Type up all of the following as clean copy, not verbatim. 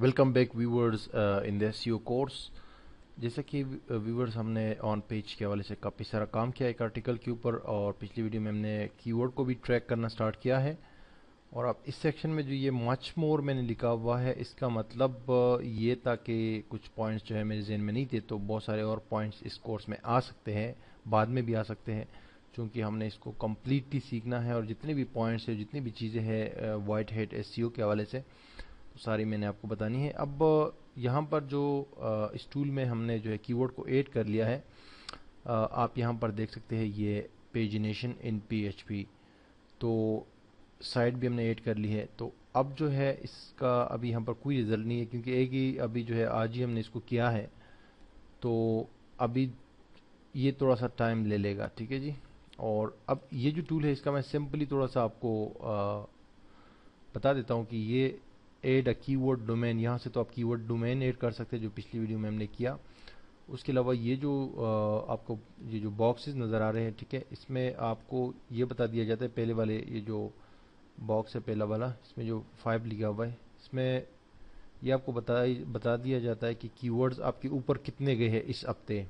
Welcome back viewers in the SEO course. जैसा कि viewers हमने ऑन पेज के हवाले से काफ़ी सारा काम किया एक आर्टिकल के ऊपर, और पिछली वीडियो में हमने कीवर्ड को भी ट्रैक करना स्टार्ट किया है। और अब इस सेक्शन में जो ये मच मोर मैंने लिखा हुआ है, इसका मतलब ये था कि कुछ पॉइंट्स जो है मेरे जहन में नहीं थे, तो बहुत सारे और पॉइंट्स इस कोर्स में आ सकते हैं, बाद में भी आ सकते हैं, चूँकि हमने इसको कम्प्लीटली सीखना है। और जितने भी पॉइंट्स है, जितनी भी चीज़ें हैं वाइट हेड एसईओ के हवाले से, तो सारी मैंने आपको बतानी है। अब यहाँ पर जो इस टूल में हमने जो है कीवर्ड को ऐड कर लिया है, आप यहाँ पर देख सकते हैं ये पेजिनेशन इन पीएचपी, तो साइट भी हमने ऐड कर ली है। तो अब जो है इसका अभी यहाँ पर कोई रिजल्ट नहीं है, क्योंकि एक ही अभी जो है आज ही हमने इसको किया है, तो अभी ये थोड़ा सा टाइम ले लेगा, ठीक है जी। और अब ये जो टूल है, इसका मैं सिंपली थोड़ा सा आपको बता देता हूँ कि ये ऐड अ कीवर्ड डोमेन, यहाँ से तो आप कीवर्ड डोमेन ऐड कर सकते हैं, जो पिछली वीडियो में हमने किया। उसके अलावा ये जो आपको ये जो बॉक्सेस नज़र आ रहे हैं, ठीक है, इसमें आपको ये बता दिया जाता है, पहले वाले ये जो बॉक्स है पहला वाला, इसमें जो 5 लिखा हुआ है, इसमें ये आपको बता दिया जाता है कि कीवर्ड्स आपके ऊपर कितने गए हैं इस हफ्ते,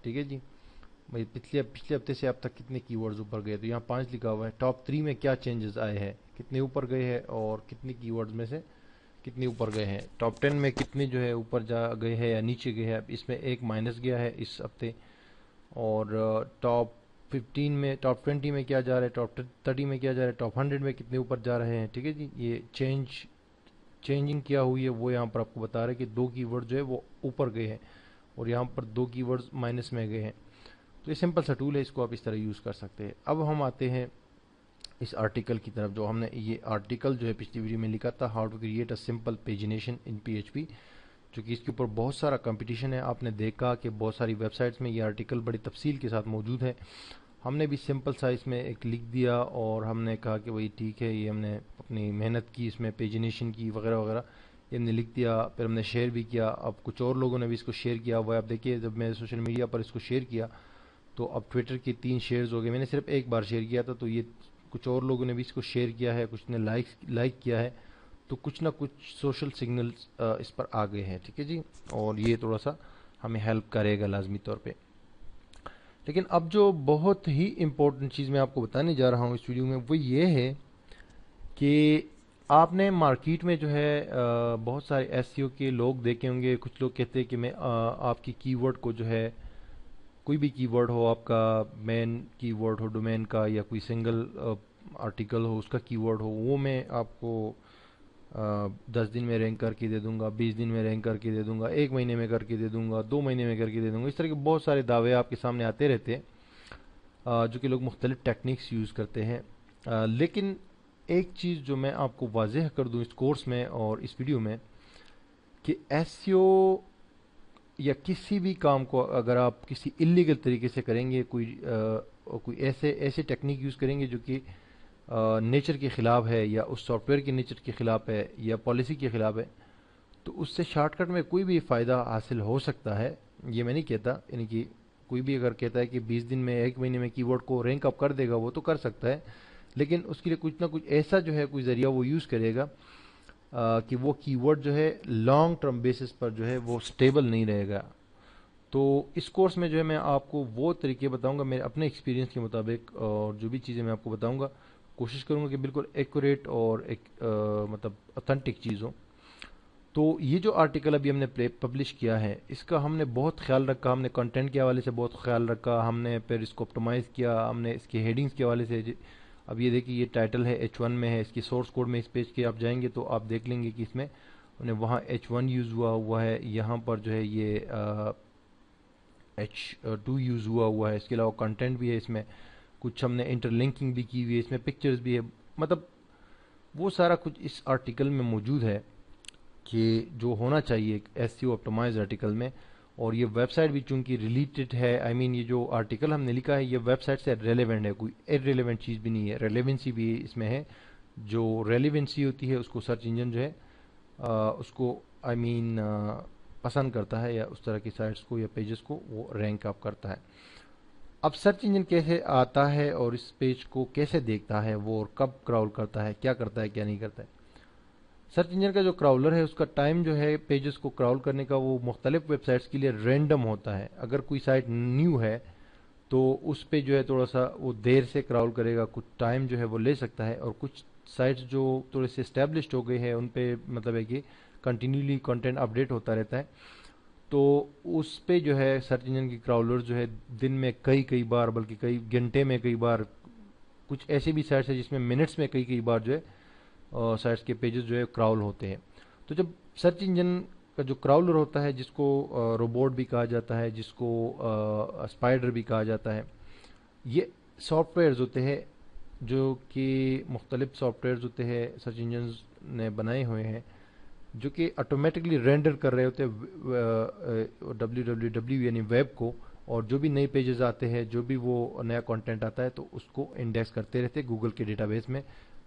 ठीक है जी। भाई पिछले हफ्ते से अब तक कितने कीवर्ड्स ऊपर गए, तो यहाँ 5 लिखा हुआ है। टॉप 3 में क्या चेंजेस आए हैं, कितने ऊपर गए हैं और कितने कीवर्ड्स में से कितने ऊपर गए हैं। टॉप 10 में कितने जो है ऊपर जा गए हैं या नीचे गए हैं, इसमें एक माइनस गया है इस हफ्ते। और टॉप 15 में, टॉप 20 में क्या जा रहा है, टॉप 30 में क्या जा रहा है, टॉप 100 में कितने ऊपर जा रहे हैं, ठीक है जी। ये चेंजिंग क्या हुई है वो यहाँ पर आपको बता रहे हैं कि 2 कीवर्ड जो है वो ऊपर गए हैं और यहाँ पर 2 कीवर्ड्स माइनस में गए हैं। तो ये सिंपल सा टूल है, इसको आप इस तरह यूज़ कर सकते हैं। अब हम आते हैं इस आर्टिकल की तरफ, जो हमने ये आर्टिकल जो है पिछली वीडियो में लिखा था, how to create a simple pagination in PHP, जो कि इसके ऊपर बहुत सारा कंपटीशन है। आपने देखा कि बहुत सारी वेबसाइट्स में ये आर्टिकल बड़ी तफसील के साथ मौजूद है। हमने भी सिंपल सा इसमें एक लिख दिया और हमने कहा कि भाई ठीक है, ये हमने अपनी मेहनत की, इसमें पेजिनेशन की वगैरह वगैरह, ये हमने लिख दिया। फिर हमने शेयर भी किया, अब कुछ और लोगों ने भी इसको शेयर किया हुआ है। आप देखिए, जब मैं सोशल मीडिया पर इसको शेयर किया तो अब ट्विटर की 3 शेयर्स हो गए। मैंने सिर्फ एक बार शेयर किया था, तो ये कुछ और लोगों ने भी इसको शेयर किया है, कुछ ने लाइक किया है, तो कुछ ना कुछ सोशल सिग्नल्स इस पर आ गए हैं, ठीक है जी। और ये थोड़ा सा हमें हेल्प करेगा लाजमी तौर पे। लेकिन अब जो बहुत ही इम्पोर्टेंट चीज़ मैं आपको बताने जा रहा हूँ इस वीडियो में, वो ये है कि आपने मार्केट में जो है बहुत सारे एसईओ के लोग देखे होंगे। कुछ लोग कहते हैं कि मैं आपकी कीवर्ड को जो है, कोई भी कीवर्ड हो, आपका मेन कीवर्ड हो डोमेन का, या कोई सिंगल आर्टिकल हो उसका कीवर्ड हो, वो मैं आपको 10 दिन में रैंक करके दे दूंगा, 20 दिन में रैंक करके दे दूंगा, 1 महीने में करके दे दूंगा, 2 महीने में करके दे दूंगा। इस तरह के बहुत सारे दावे आपके सामने आते रहते हैं, जो कि लोग मुख्तलिफ टेक्निक्स यूज़ करते हैं। लेकिन एक चीज़ जो मैं आपको वाजह कर दूं इस कोर्स में और इस वीडियो में, कि एसईओ या किसी भी काम को अगर आप किसी इलीगल तरीके से करेंगे, कोई ऐसे टेक्निक यूज़ करेंगे जो कि नेचर के ख़िलाफ़ है, या उस सॉफ्टवेयर के नेचर के ख़िलाफ़ है, या पॉलिसी के ख़िलाफ़ है, तो उससे शॉर्टकट में कोई भी फ़ायदा हासिल हो सकता है। ये मैं नहीं कहता, यानी कि कोई भी अगर कहता है कि 20 दिन में, 1 महीने में कीवर्ड को रैंक अप कर देगा, वो तो कर सकता है, लेकिन उसके लिए कुछ ना कुछ ऐसा जो है कोई ज़रिया वो यूज़ करेगा कि वो कीवर्ड जो है लॉन्ग टर्म बेसिस पर जो है वो स्टेबल नहीं रहेगा। तो इस कोर्स में जो है मैं आपको वो तरीके बताऊंगा मेरे अपने एक्सपीरियंस के मुताबिक, और जो भी चीज़ें मैं आपको बताऊंगा कोशिश करूंगा कि बिल्कुल एक्यूरेट और एक मतलब ऑथेंटिक चीज़ हो। तो ये जो आर्टिकल अभी हमने पब्लिश किया है, इसका हमने बहुत ख्याल रखा, हमने कंटेंट के हवाले से बहुत ख्याल रखा, हमने फिर इसको ऑप्टिमाइज़ किया, हमने इसके हेडिंग्स के हवाले से। अब ये देखिए, ये टाइटल है H1 में है, इसकी सोर्स कोड में इस पेज के आप जाएंगे तो आप देख लेंगे कि इसमें उन्हें वहाँ H1 यूज़ हुआ है, यहाँ पर जो है ये H2 यूज़ हुआ है। इसके अलावा कंटेंट भी है इसमें, कुछ हमने इंटरलिंकिंग भी की हुई है, इसमें पिक्चर्स भी है, मतलब वो सारा कुछ इस आर्टिकल में मौजूद है कि जो होना चाहिए एक एसईओ ऑप्टिमाइज्ड आर्टिकल में। और ये वेबसाइट भी चूंकि रिलेटेड है, आई मीन ये जो आर्टिकल हमने लिखा है ये वेबसाइट से रेलेवेंट है, कोई इररिलेवेंट चीज़ भी नहीं है, रेलेवेंसी भी इसमें है। जो रेलेवेंसी होती है उसको सर्च इंजन जो है उसको आई मीन पसंद करता है, या उस तरह की साइट्स को या पेजेस को वो रैंक अप करता है। अब सर्च इंजन कैसे आता है और इस पेज को कैसे देखता है वो, और कब क्राउल करता है, क्या करता है क्या नहीं करता है। सर्च इंजन का जो क्राउलर है उसका टाइम जो है पेजेस को क्राउल करने का वो मुख्तलिफ वेबसाइट्स के लिए रैंडम होता है। अगर कोई साइट न्यू है तो उस पे जो है थोड़ा सा वो देर से क्राउल करेगा, कुछ टाइम जो है वो ले सकता है, और कुछ साइट्स जो थोड़े से एस्टेब्लिश्ड हो गए हैं उन पे मतलब है कि कंटिन्यूली कंटेंट अपडेट होता रहता है, तो उस पे जो है सर्च इंजन की क्राउलर जो है दिन में कई कई बार, बल्कि कई घंटे में कई बार, कुछ ऐसी भी साइट्स है जिसमें मिनट्स में कई कई बार जो है साइट्स के पेजेस जो है क्राउल होते हैं। तो जब सर्च इंजन का जो क्राउलर होता है, जिसको रोबोट भी कहा जाता है, जिसको स्पाइडर भी कहा जाता है, ये सॉफ्टवेयर्स होते हैं जो कि मुख्तलिफ सॉफ्टवेयर्स होते हैं सर्च इंजन ने बनाए हुए हैं, जो कि ऑटोमेटिकली रेंडर कर रहे होते हैं www यानी वेब को, और जो भी नए पेजेस आते हैं, जो भी वो नया कंटेंट आता है तो उसको इंडेक्स करते रहते हैं गूगल के डेटाबेस में।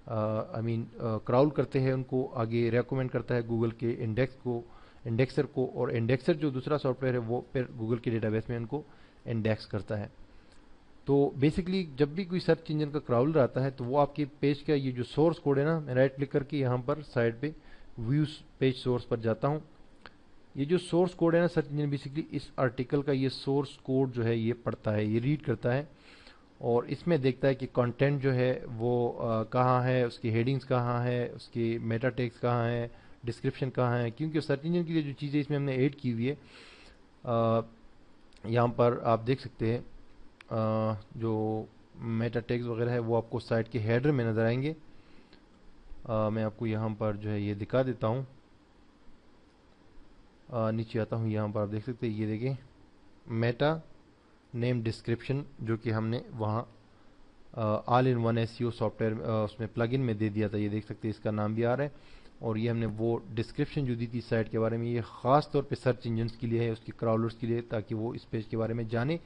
क्राउल करते हैं, उनको आगे रेकमेंड करता है गूगल के इंडेक्सर को, और इंडेक्सर जो दूसरा सॉफ्टवेयर है वो फिर गूगल के डेटाबेस में उनको इंडेक्स करता है। तो बेसिकली जब भी कोई सर्च इंजन का क्राउलर आता है तो वो आपके पेज का ये जो सोर्स कोड है ना, मैं राइट क्लिक करके यहाँ पर साइड पे व्यूज पेज सोर्स पर जाता हूँ। ये जो सोर्स कोड है ना, सर्च इंजन बेसिकली इस आर्टिकल का ये सोर्स कोड जो है ये पढ़ता है, ये रीड करता है, और इसमें देखता है कि कंटेंट जो है वो कहाँ है, उसकी हेडिंग्स कहाँ है, उसकी मेटा टेक्स्ट कहाँ है, डिस्क्रिप्शन कहाँ है। क्योंकि सर्च इंजन के लिए जो चीज़ें इसमें हमने ऐड की हुई है, यहाँ पर आप देख सकते हैं जो मेटा टैग्स वगैरह है वो आपको साइट के हेडर में नज़र आएंगे। मैं आपको यहाँ पर जो है ये दिखा देता हूँ। नीचे आता हूँ, यहाँ पर आप देख सकते हैं, ये देखिए मेटा नेम डिस्क्रिप्शन, जो कि हमने वहाँ all in one SEO software उसमें प्लगइन में दे दिया था। ये देख सकते हैं इसका नाम भी आ रहा है, और ये हमने वो डिस्क्रिप्शन जो दी थी साइट के बारे में, ये ख़ास तौर पे सर्च इंजन्स के लिए है, उसके क्राउलर्स के लिए, ताकि वो इस पेज के बारे में जाने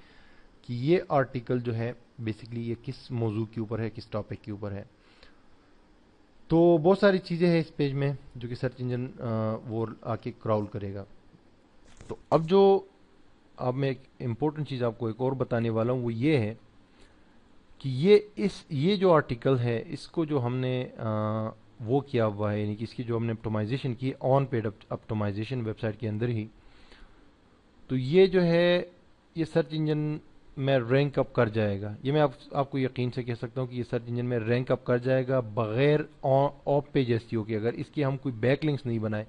कि ये आर्टिकल जो है बेसिकली ये किस मौजू के ऊपर है, किस टॉपिक के ऊपर है। तो बहुत सारी चीज़ें हैं इस पेज में जो कि सर्च इंजन वो आके क्राउल करेगा। तो अब मैं एक इम्पोर्टेंट चीज़ आपको एक और बताने वाला हूँ, वो ये है कि ये जो आर्टिकल है इसको जो हमने वो किया हुआ है, यानी कि इसकी जो हमने ऑप्टिमाइजेशन की ऑन पेड ऑप्टिमाइजेशन वेबसाइट के अंदर ही, तो ये जो है ये सर्च इंजन में रैंक अप कर जाएगा। ये मैं आपको यकीन से कह सकता हूँ कि ये सर्च इंजन में रैंक अप कर जाएगा बगैर ऑफ पेज एसईओ के। अगर इसकी हम कोई बैकलिंक्स नहीं बनाए,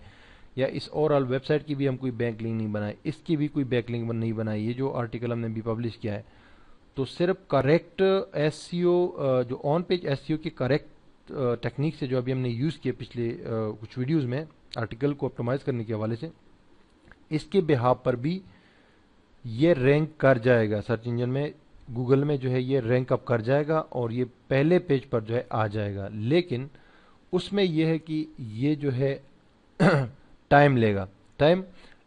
या इस ओवरऑल वेबसाइट की भी हम कोई बैकलिंक नहीं बनाए, इसकी भी कोई बैकलिंक नहीं बनाई, ये जो आर्टिकल हमने भी पब्लिश किया है, तो सिर्फ करेक्ट एसईओ जो ऑन पेज एसईओ की करेक्ट टेक्निक से जो अभी हमने यूज़ किए पिछले कुछ वीडियोस में आर्टिकल को ऑप्टिमाइज करने के हवाले से, इसके बिहाफ पर भी ये रैंक कर जाएगा सर्च इंजन में, गूगल में जो है ये रैंक अप कर जाएगा और ये पहले पेज पर जो है आ जाएगा। लेकिन उसमें यह है कि ये जो है टाइम लेगा।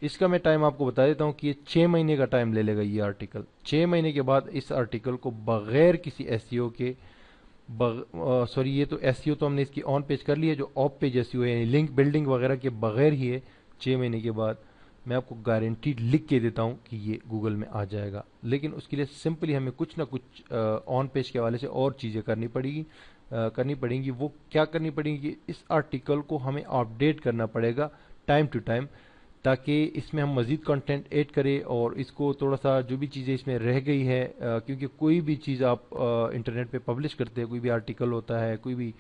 इसका मैं टाइम आपको बता देता हूँ कि ये 6 महीने का टाइम ले लेगा ये आर्टिकल। 6 महीने के बाद इस आर्टिकल को बगैर किसी एसईओ के सॉरी, ये तो एसईओ तो हमने इसकी ऑन पेज कर ली है, जो ऑफ पेज एसईओ है यानी लिंक बिल्डिंग वगैरह के बगैर ही है, 6 महीने के बाद मैं आपको गारंटीड लिख के देता हूँ कि ये गूगल में आ जाएगा। लेकिन उसके लिए सिंपली हमें कुछ ना कुछ ऑन पेज के हवाले से और चीज़ें करनी पड़ेंगी। वो क्या करनी पड़ेगी, इस आर्टिकल को हमें अपडेट करना पड़ेगा टाइम टू टाइम, ताकि इसमें हम मज़ीद कंटेंट ऐड करें और इसको थोड़ा सा जो भी चीज़ें इसमें रह गई है, क्योंकि कोई भी चीज़ आप इंटरनेट पे पब्लिश करते हैं, कोई भी आर्टिकल होता है, कोई भी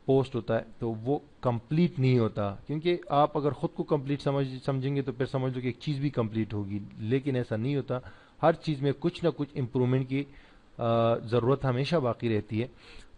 पोस्ट होता है, तो वो कंप्लीट नहीं होता। क्योंकि आप अगर ख़ुद को कंप्लीट समझेंगे तो फिर समझ लो कि एक चीज़ भी कंप्लीट होगी, लेकिन ऐसा नहीं होता। हर चीज़ में कुछ ना कुछ इम्प्रूवमेंट की ज़रूरत हमेशा बाकी रहती है।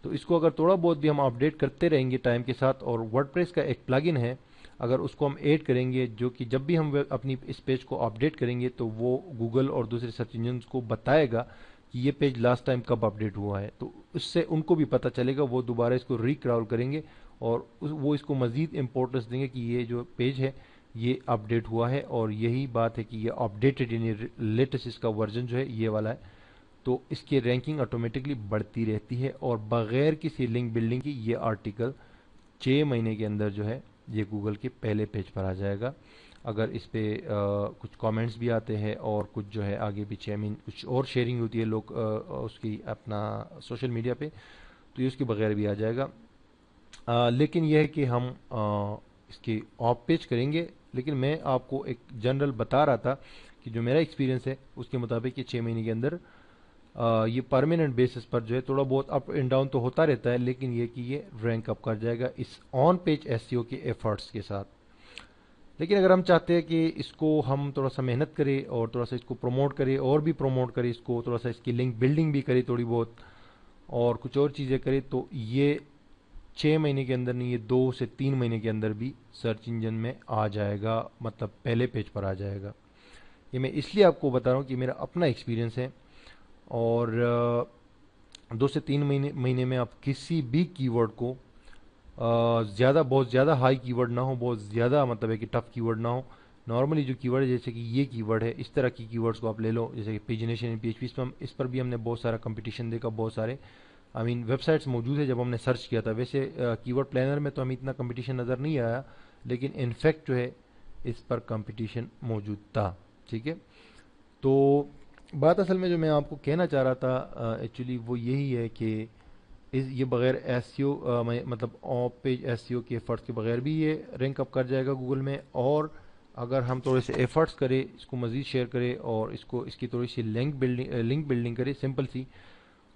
तो इसको अगर थोड़ा बहुत भी हम अपडेट करते रहेंगे टाइम के साथ, और वर्डप्रेस का एक प्लगइन है, अगर उसको हम ऐड करेंगे, जो कि जब भी हम अपनी इस पेज को अपडेट करेंगे तो वो गूगल और दूसरे सर्च इंजन को बताएगा कि ये पेज लास्ट टाइम कब अपडेट हुआ है, तो उससे उनको भी पता चलेगा, वो दोबारा इसको रिक्राउल करेंगे और वो इसको मज़ीद इंपॉर्टेंस देंगे कि ये जो पेज है ये अपडेट हुआ है, और यही बात है कि ये अपडेटेड यानी लेटेस्ट इसका वर्जन जो है ये वाला है। तो इसकी रैंकिंग ऑटोमेटिकली बढ़ती रहती है, और बगैर किसी लिंक बिल्डिंग की ये आर्टिकल 6 महीने के अंदर जो है ये गूगल के पहले पेज पर आ जाएगा। अगर इस पे कुछ कमेंट्स भी आते हैं और कुछ जो है आगे पीछे कुछ और शेयरिंग होती है लोग उसकी अपना सोशल मीडिया पे, तो ये उसके बगैर भी आ जाएगा। लेकिन यह है कि हम اس کے آپ پیج کریں گے، لیکن میں آپ کو ایک جنرل بتا رہا تھا کہ جو میرا ایکسپیرینس ہے اس کے مطابق یہ 6 مہینے کے اندر یہ پرماننٹ بیسس پر جو ہے تھوڑا بہت اپ اینڈ ڈاؤن تو ہوتا رہتا ہے، لیکن یہ کہ یہ رینک اپ کر جائے گا اس آن پیج ایس سی او کے ایفرٹس کے ساتھ۔ لیکن اگر ہم چاہتے ہیں کہ اس کو ہم تھوڑا سا محنت کریں اور تھوڑا سا اس کو پروموٹ کریں اور بھی پروموٹ کریں، اس کو تھوڑا سا اس کی لنک بلڈنگ بھی کریں تھوڑی بہت اور کچھ اور چیزیں کریں، تو یہ 6 مہینے کے اندر نہیں، یہ 2 سے 3 مہینے کے اندر بھی سرچ انجن میں آ جائے گا، مطلب پہلے پیج پر آ جائے گا۔ یہ میں اس لیے آپ کو بتا رہا ہوں کہ میرا اپنا ایکسپیرینس ہے، اور 2 سے 3 مہینے میں آپ کسی بھی کی ورڈ کو بہت زیادہ ہائی کی ورڈ نہ ہو، بہت زیادہ مطلب ہے کہ ٹف کی ورڈ نہ ہو، نارملی جو کی ورڈ ہے جیسے کہ یہ کی ورڈ ہے، اس طرح کی ورڈز کو آپ لے لو، جیسے کہ پیجنیشن ان پی ایچ پی، اس پر بھی ہم نے بہت سارا کمپٹیشن دیکھا، بہت سارے ویب سائٹس موجود ہے جب ہم نے سرچ کیا تھا۔ ویسے کی ورڈ پلانر میں تو ہمیں اتنا کمپٹیشن نظر نہیں آیا، لیکن انفیکٹ جو ہے اس پر کمپٹیشن موجود تھا، ٹھیک ہے۔ تو بات اصل میں جو میں آپ کو کہنا چاہ رہا تھا ایکچولی وہ یہی ہے کہ یہ بغیر ایس سی او مطلب آپ پیج ایس سی او کے ایفرٹس کے بغیر بھی یہ رینک اپ کر جائے گا گوگل میں، اور اگر ہم تھوڑے سے ایفرٹس کریں، اس کو مزید شیئر کریں اور اس کی تھوڑی سی لنک بلڈنگ کریں سمپل سی،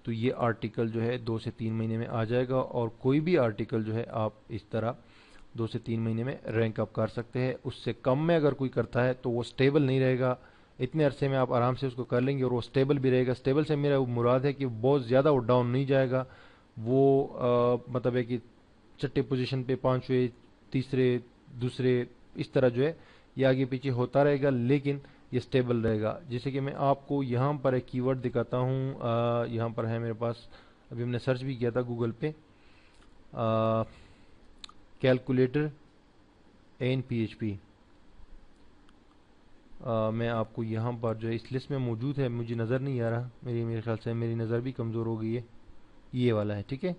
تو یہ آرٹیکل جو ہے 2 سے 3 مہینے میں آ جائے گا، اور کوئی بھی آرٹیکل جو ہے آپ اس طرح 2 سے 3 مہینے میں رینک اپ کر سکتے ہیں۔ اس سے کم میں اگر کوئی کرتا ہے تو وہ سٹیبل نہیں رہے گا، اتنے عرصے میں آپ آرام سے اس کو کر لیں گے اور وہ سٹیبل بھی رہے گا۔ سٹیبل سے میرا مراد ہے کہ بہت زیادہ وہ ڈاؤن نہیں جائے گا، وہ مطلب ہے کہ چھٹے پوزیشن پہ، پانچویں، تیسرے، دوسرے، اس طرح جو ہے یہ آگے پیچھے ہوتا رہے گا، لیکن یہ سٹیبل رہے گا۔ جیسے کہ میں آپ کو یہاں پر ایک کی ورڈ دکھاتا ہوں، یہاں پر ہے میرے پاس، ابھی ہم نے سرچ بھی کیا تھا گوگل پہ، calculator in P H P, میں آپ کو یہاں پر جو ہے اس لسٹ میں موجود ہے، مجھے نظر نہیں آ رہا، میرے خیال سے میری نظر بھی کمزور ہو گئی ہے، یہ والا ہے، ٹھیک ہے،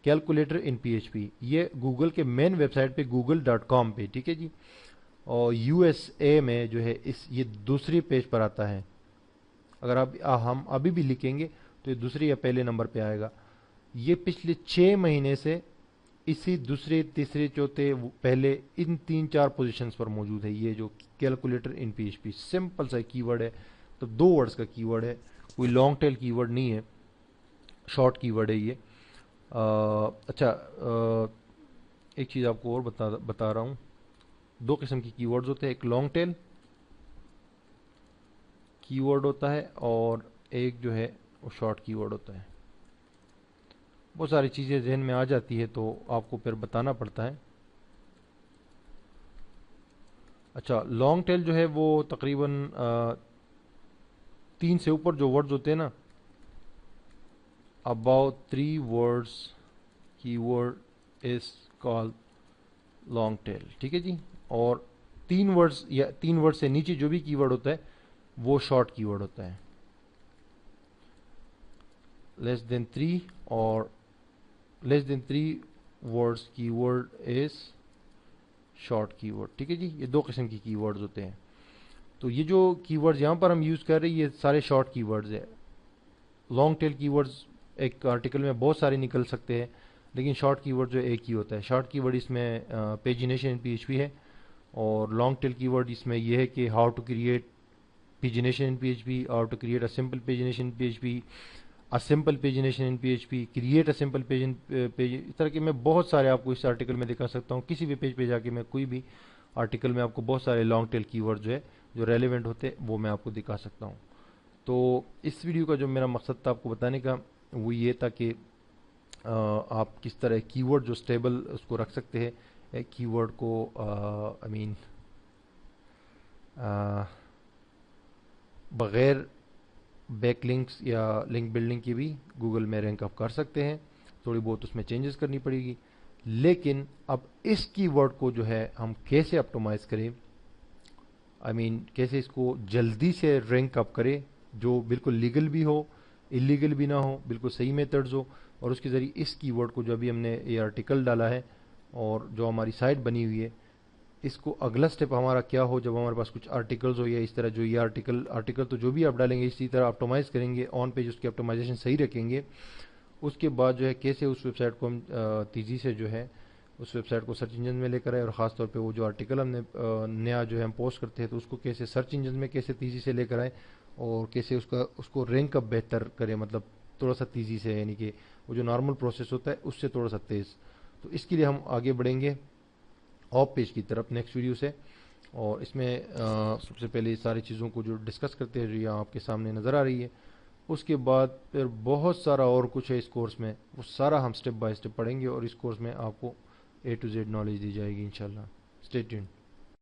کیلکولیٹر ان پی ایچ پی، یہ گوگل کے مین ویب سائٹ پہ google.com پہ، ٹھیک ہے جی، اور یو ایس اے میں جو ہے یہ دوسری پیج پر آتا ہے، اگر ہم ابھی بھی لکھیں گے تو یہ دوسری یا پہلے نمبر پہ آئے گا۔ یہ پچھلے 6 مہینے سے اسی دوسرے، تیسرے، چوتھے، پہلے، ان 3-4 پوزیشنز پر موجود ہے، یہ جو کیلکولیٹر ان پی ایچ پی، سمپل سا کی ورڈ ہے، تو 2 ورڈز کا کی ورڈ ہے، کوئی لانگ ٹیل کی ورڈ نہیں ہے، شارٹ کی ورڈ ہے یہ۔ اچھا، ایک چیز آپ کو اور بتا رہا ہوں، 2 قسم کی کی ورڈز ہوتے ہیں، ایک لانگ ٹیل کی ورڈ ہوتا ہے اور ایک جو ہے وہ شارٹ کی ورڈ ہوتا ہے۔ بہت ساری چیزیں ذہن میں آ جاتی ہے تو آپ کو پھر بتانا پڑتا ہے۔ اچھا، لانگ ٹیل جو ہے وہ تقریباً 3 سے اوپر جو ورڈز ہوتے ہیں نا، about 3 words keyword is called long tail، ٹھیک ہے جی، اور 3 ورڈز یا 3 ورڈ سے نیچے جو بھی کی ورڈ ہوتا ہے وہ شارٹ کی ورڈ ہوتا ہے، less than 3 اور less than 3 words keyword is short keyword، ٹھیک ہے جی، یہ 2 قسم کی کی ورڈز ہوتے ہیں۔ تو یہ جو کی ورڈز یہاں پر ہم یوز کر رہے ہیں یہ سارے شارٹ کی ورڈز ہیں۔ لانگ ٹیل کی ورڈز ایک آرٹیکل میں بہت سارے نکل سکتے ہیں، لیکن شارٹ کی ورڈ جو ایک ہی ہوتا ہے۔ شارٹ کی ورڈ اس میں پیجنیشن ان پی ایچ پی ہے، اور لانگ ٹیل کی ورڈ اس میں یہ ہے کہ how to create pagination in P H P, how to create a simple pagination in P H P, a simple pagination in P H P, create a simple page, اس طرح کے میں بہت سارے آپ کو اس آرٹیکل میں دکھا سکتا ہوں، کسی بھی پیج پہ جا کے میں کوئی بھی آرٹیکل میں آپ کو بہت سارے لانگ ٹیل کی ورڈ جو ہے جو ریلیونٹ ہوتے وہ میں آپ کو دکھا سکتا ہوں۔ تو اس ویڈیو کا جو میرا مقصد تھا آپ کو بتانے کا وہ یہ تھا کہ آپ کس طرح کی ورڈ جو سٹیبل اس کو رکھ سکتے ہیں، ایک کی ورڈ کو بغیر بیک لنکس یا لنک بلڈنگ کی بھی گوگل میں رینک اپ کر سکتے ہیں، تھوڑی بہت اس میں چینجز کرنی پڑے گی، لیکن اب اس کی ورڈ کو جو ہے ہم کیسے اپٹومائز کریں، کیسے اس کو جلدی سے رینک اپ کریں جو بالکل لیگل بھی ہو، اللیگل بھی نہ ہو، بالکل صحیح میتھڈز ہو، اور اس کے ذریعے اس کی ورڈ کو جو ابھی ہم نے یہ آرٹیکل ڈالا ہے اور جو ہماری سائٹ بنی ہوئی ہے، اس کو اگلا سٹیپ ہمارا کیا ہو جب ہمارے پاس کچھ آرٹیکلز ہو، یا اس طرح جو یہ آرٹیکل تو جو بھی آپ ڈالیں گے اسی طرح اپٹومائز کریں گے، آن پیج اس کی اپٹومائزیشن صحیح رکھیں گے، اس کے بعد جو ہے کیسے اس ویب سائٹ کو ہم تیزی سے جو ہے اس ویب سائٹ کو سرچ انجن میں لے کر آئے، اور خاص طور پہ وہ جو آرٹیکل ہم نے نیا جو ہے ہم پوسٹ کرتے ہیں تو اس کو کیسے سرچ انجن میں کیسے تیزی سے لے کر آئے، اور کیسے اس کو رینک اپ بہتر کرے، مطلب تھوڑا سا تیزی سے، یعنی کہ وہ جو نارمل پروسیس ہوتا ہے اس سے تھوڑا سا تیز. تو اس کے لیے ہم آگے بڑھیں گے آپ پیج کی طرف نیکسٹ ویڈیو سے، اور اس میں سب سے پہلے ساری چیزوں کو جو ڈسکس کرتے ہیں جو یہاں آپ کے سامنے نظر آ رہی ہے. اس کے بعد پھر بہت سارا اور کچھ ہے اس کورس میں، وہ سارا ہم سٹیپ بائی سٹیپ پڑھیں گے، اور اس کورس میں آپ کو A to Z نالج دی جائے گی انشاءاللہ. Stay tuned.